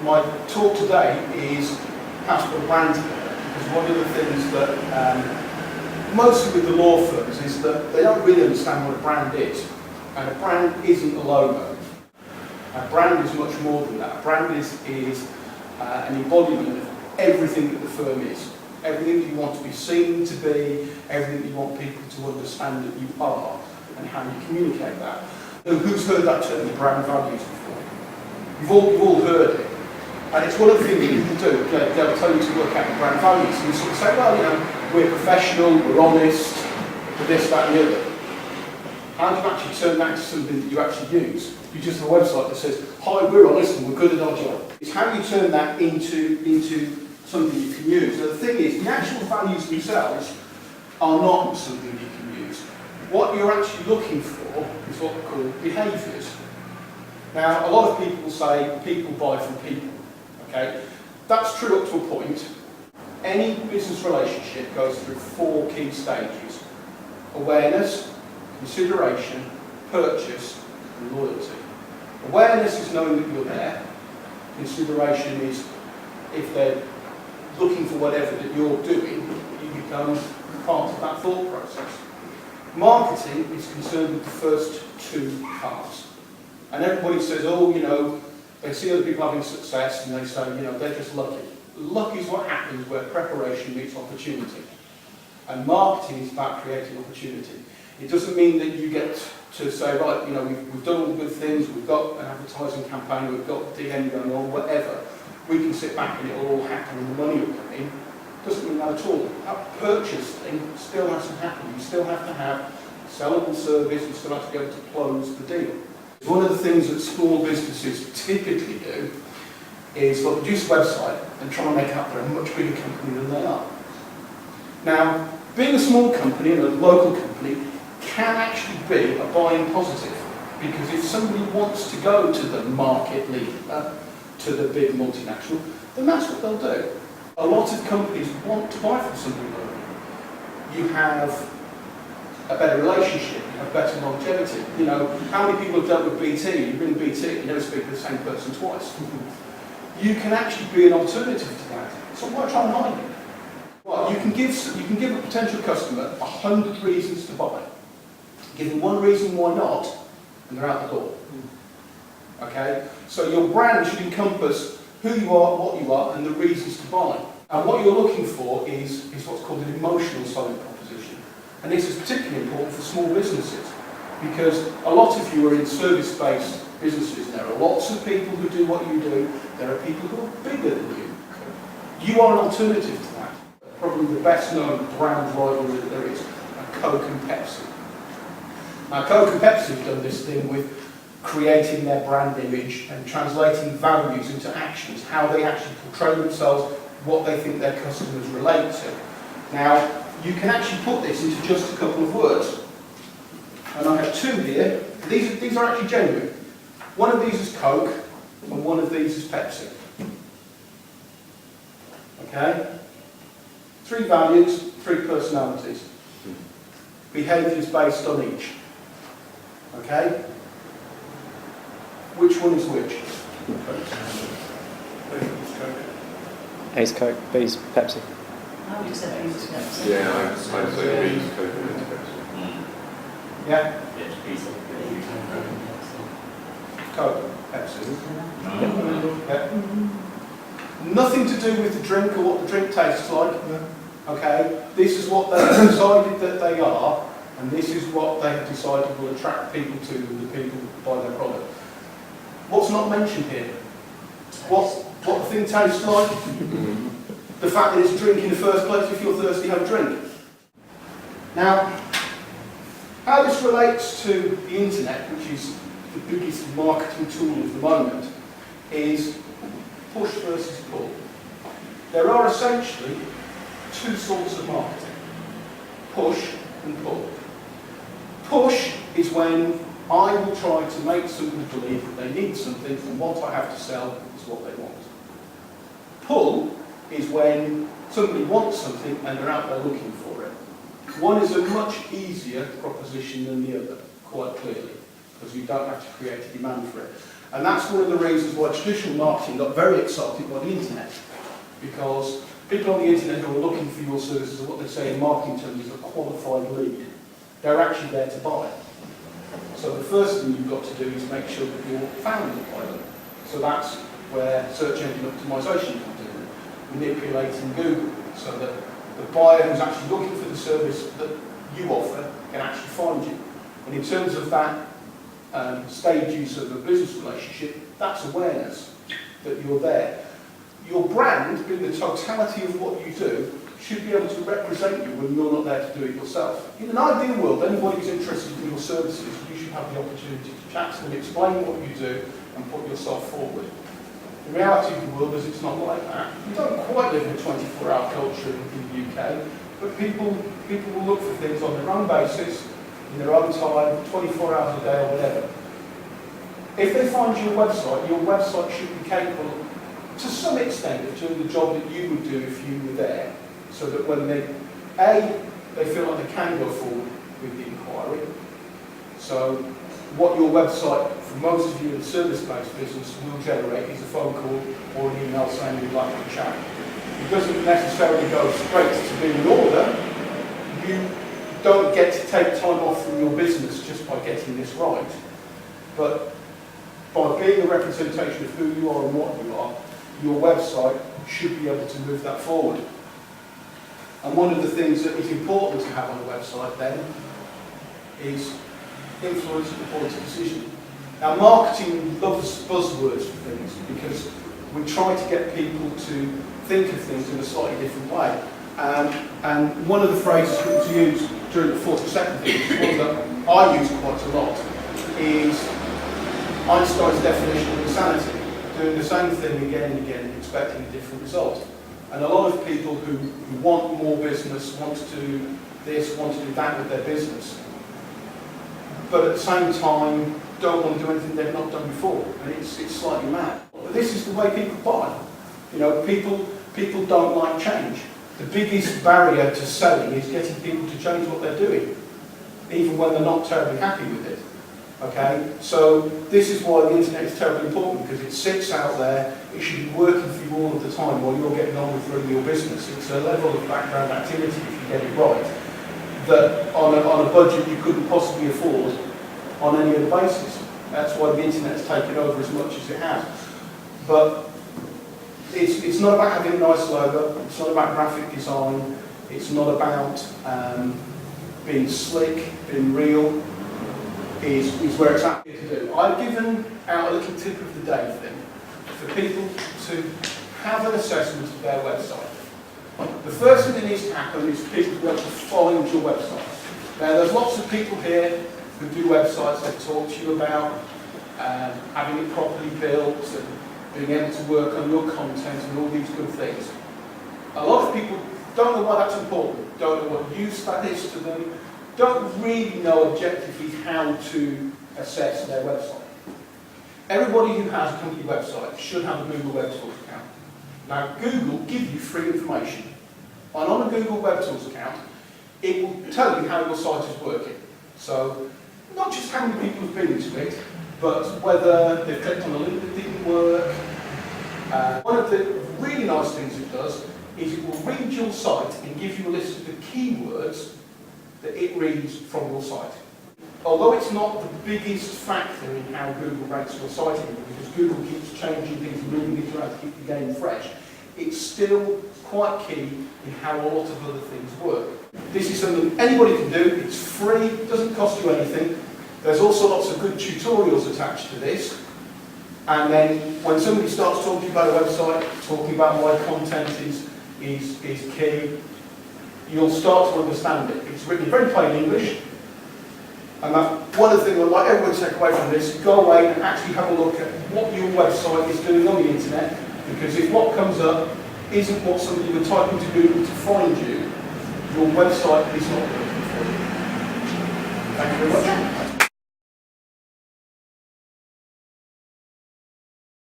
My talk today is how to put a brand together, because one of the things that mostly with the law firms is that they don't really understand what a brand is. And a brand isn't a logo. A brand is much more than that. A brand is an embodiment of everything that the firm is. Everything that you want to be seen to be, everything that you want people to understand that you are, and how you communicate that. And who's heard that term, brand values, before? You've all heard it. And it's one of the things that people do. They'll tell you to work out your brand values, and you sort of say, well, you know, we're professional, we're honest, we're this, that, and the other. How do you actually turn that into something that you actually use? You just have a website that says, hi, we're honest and we're good at our job. It's how you turn that into something you can use. Now the thing is, the actual values themselves are not something you can use. What you're actually looking for is what we call behaviours. Now, a lot of people will say, people buy from people. Okay? That's true up to a point. Any business relationship goes through 4 key stages: awareness, consideration, purchase, and loyalty. Awareness is knowing that you're there. Consideration is if they're looking for whatever that you're doing, you become part of that thought process. Marketing is concerned with the first 2 parts. And everybody says, oh, you know, they see other people having success and they say, you know, they're just lucky. Luck is what happens where preparation meets opportunity. And marketing is about creating opportunity. It doesn't mean that you get to say, right, you know, we've done all the good things, we've got an advertising campaign, we've got DM going on, whatever. We can sit back and it'll all happen and the money will come in. Doesn't mean that at all. That purchase thing still has to happen. You still have to have a sellable service, you still have to be able to close the deal. One of the things that small businesses typically do is they'll produce a website and try and make out they're a much bigger company than they are. Now, being a small company and a local company can actually be a buying positive, because if somebody wants to go to the market leader, to the big multinational, then that's what they'll do. A lot of companies want to buy from somebody local. You have a better relationship, you have better longevity. You know, how many people have dealt with BT? You ring BT, you never speak to the same person twice. You can actually be an alternative to that. So why try and hide it? Well, you can give a potential customer 100 reasons to buy. Give them one reason why not, and they're out the door. Okay? So your brand should encompass who you are, what you are, and the reasons to buy. And what you're looking for is what's called an emotional selling proposition. And this is particularly important for small businesses, because a lot of you are in service-based businesses. There are lots of people who do what you do. There are people who are bigger than you. You are an alternative to that. Probably the best known brand rivalry that there is are Coke and Pepsi. Now, Coke and Pepsi have done this thing with creating their brand image and translating values into actions, how they actually portray themselves, what they think their customers relate to. Now, you can actually put this into just a couple of words. And I have 2 here. These are actually genuine. One of these is Coke, and one of these is Pepsi. Okay? 3 values, 3 personalities. Behaviours based on each. Okay? Which one is which? A is Coke, B is Pepsi. I would accept B is Pepsi. Yeah, I'd say B is Coke and Pepsi. Yeah? Yeah, B is Coke, Pepsi. Yeah. Nothing to do with the drink or what the drink tastes like. Okay? This is what they have decided that they are, and this is what they have decided will attract people to the people who buy their product. What's not mentioned here? What the thing tastes like? The fact that it's a drink in the first place. If you're thirsty, have a drink. Now, how this relates to the internet, which is the biggest marketing tool of the moment, is push versus pull. There are essentially 2 sorts of marketing: push and pull. Push is when I will try to make somebody believe that they need something and what I have to sell is what they want. Pull is when somebody wants something and they're out there looking for it. One is a much easier proposition than the other, quite clearly, because you don't have to create a demand for it. And that's one of the reasons why traditional marketing got very excited by the internet, because people on the internet who are looking for your services are what they say in marketing terms is a qualified lead. They're actually there to buy. So the first thing you've got to do is make sure that you're found by them. So that's where search engine optimization comes in, manipulating Google, so that the buyer who's actually looking for the service that you offer can actually find you. And in terms of that stage use of a business relationship, that's awareness that you're there. Your brand, being the totality of what you do, should be able to represent you when you're not there to do it yourself. In an ideal world, anybody who's interested in your services, you should have the opportunity to chat to them, explain what you do, and put yourself forward. The reality of the world is it's not like that. We don't quite live in a 24-hour culture in the UK, but people will look for things on their own basis, in their own time, 24 hours a day or whatever. If they find your website should be capable, to some extent, of doing the job that you would do if you were there, so that when they feel like they can go forward with the inquiry. So what your website, for most of you in a service-based business, will generate is a phone call or an email saying you'd like to chat. It doesn't necessarily go straight to being in order. You don't get to take time off from your business just by getting this right. But by being a representation of who you are and what you are, your website should be able to move that forward. And one of the things that is important to have on a website then is influence and quality decision. Now, marketing loves buzzwords for things because we try to get people to think of things in a slightly different way. And one of the phrases that was used during the 42nd thing, which is one that I use quite a lot, is Einstein's definition of insanity. Doing the same thing again and again, expecting a different result. And a lot of people who want more business, want to do this, want to do that with their business, but at the same time don't want to do anything they've not done before. And it's slightly mad. But this is the way people buy. You know, people don't like change. The biggest barrier to selling is getting people to change what they're doing, even when they're not terribly happy with it. Okay, so this is why the internet is terribly important, because it sits out there, it should be working for you all of the time while you're getting on with running your business. It's a level of background activity, if you get it right, that on a budget you couldn't possibly afford on any other basis. That's why the internet has taken over as much as it has. But it's not about having a nice logo, it's not about graphic design, it's not about being slick, being real. Is where it's at to do. I've given out a little tip of the day thing for people to have an assessment of their website. The first thing that needs to happen is people to be able to find your website. Now, there's lots of people here who do websites that talk to you about having it properly built and being able to work on your content and all these good things. A lot of people don't know why that's important, don't know what use that is to them, don't really know objectively how to assess their website. Everybody who has a company website should have a Google Web Tools account. Now, Google gives you free information. And on a Google Web Tools account, it will tell you how your site is working. So, not just how many people have been to it, but whether they've clicked on a link that didn't work. One of the really nice things it does is it will read your site and give you a list of the keywords that it reads from your site. Although it's not the biggest factor in how Google ranks your site anymore, because Google keeps changing things, moving things around to keep the game fresh, it's still quite key in how a lot of other things work. This is something anybody can do, it's free, it doesn't cost you anything. There's also lots of good tutorials attached to this. And then when somebody starts talking about a website, talking about why content is key, you'll start to understand it. It's written in very plain English. And one of the things I'd like everyone to take away from this, go away and actually have a look at what your website is doing on the internet, because if what comes up isn't what somebody would type into Google to find you, your website is not working for you. Thank you very much.